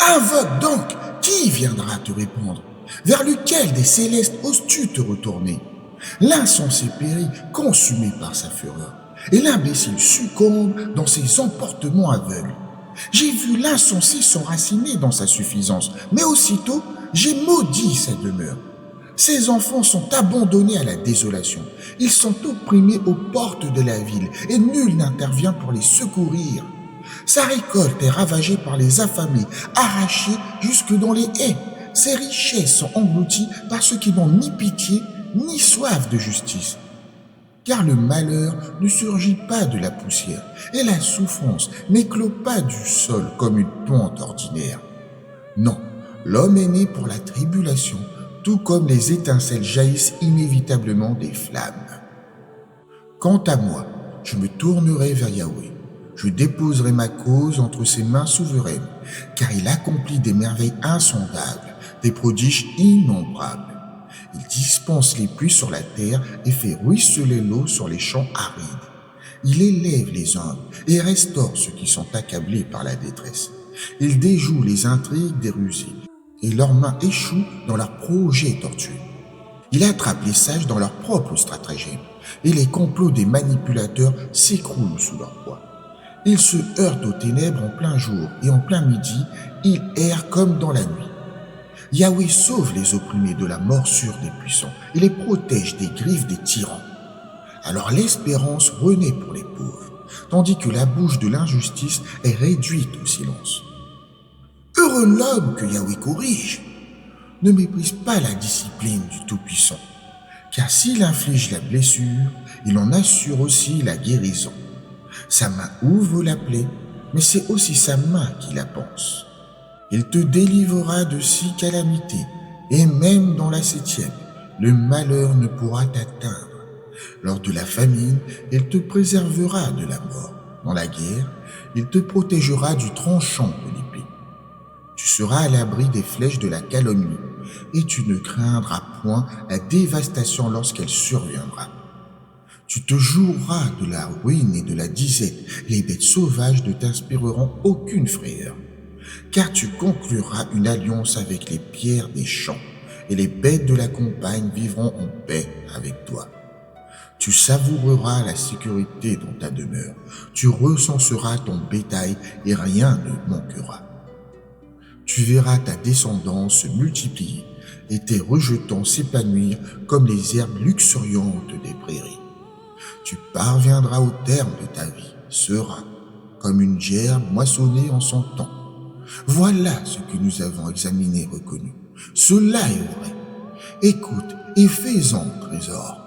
Invoque donc, qui viendra te répondre? Vers lequel des célestes oses-tu te retourner? L'insensé périt, consumé par sa fureur, et l'imbécile succombe dans ses emportements aveugles. J'ai vu l'insensé s'enraciner dans sa suffisance, mais aussitôt j'ai maudit sa demeure. Ses enfants sont abandonnés à la désolation. Ils sont opprimés aux portes de la ville, et nul n'intervient pour les secourir. Sa récolte est ravagée par les affamés, arrachée jusque dans les haies. Ses richesses sont englouties par ceux qui n'ont ni pitié ni soif de justice. Car le malheur ne surgit pas de la poussière, et la souffrance n'éclot pas du sol comme une plante ordinaire. Non, l'homme est né pour la tribulation, tout comme les étincelles jaillissent inévitablement des flammes. Quant à moi, je me tournerai vers Yahweh. Je déposerai ma cause entre ses mains souveraines, car il accomplit des merveilles insondables, des prodiges innombrables. Il dispense les pluies sur la terre et fait ruisseler l'eau sur les champs arides. Il élève les humbles et restaure ceux qui sont accablés par la détresse. Il déjoue les intrigues des rusés, et leurs mains échouent dans leurs projets tortueux. Il attrape les sages dans leurs propres stratagèmes, et les complots des manipulateurs s'écroulent sous leur poids. Ils se heurtent aux ténèbres en plein jour, et en plein midi, ils errent comme dans la nuit. Yahweh sauve les opprimés de la morsure des puissants et les protège des griffes des tyrans. Alors l'espérance renaît pour les pauvres, tandis que la bouche de l'injustice est réduite au silence. Heureux l'homme que Yahweh corrige. Ne méprise pas la discipline du Tout-Puissant, car s'il inflige la blessure, il en assure aussi la guérison. Sa main ouvre la plaie, mais c'est aussi sa main qui la panse. Il te délivrera de 6 calamités, et même dans la 7e, le malheur ne pourra t'atteindre. Lors de la famine, il te préservera de la mort. Dans la guerre, il te protégera du tranchant de l'épée. Tu seras à l'abri des flèches de la calomnie, et tu ne craindras point la dévastation lorsqu'elle surviendra. Tu te joueras de la ruine et de la disette, les bêtes sauvages ne t'inspireront aucune frayeur. Car tu concluras une alliance avec les pierres des champs, et les bêtes de la campagne vivront en paix avec toi. Tu savoureras la sécurité dans ta demeure, tu recenseras ton bétail et rien ne manquera. Tu verras ta descendance se multiplier et tes rejetants s'épanouir comme les herbes luxuriantes des prairies. Tu parviendras au terme de ta vie, serein, comme une gerbe moissonnée en son temps. Voilà ce que nous avons examiné et reconnu. Cela est vrai. Écoute et fais-en trésor.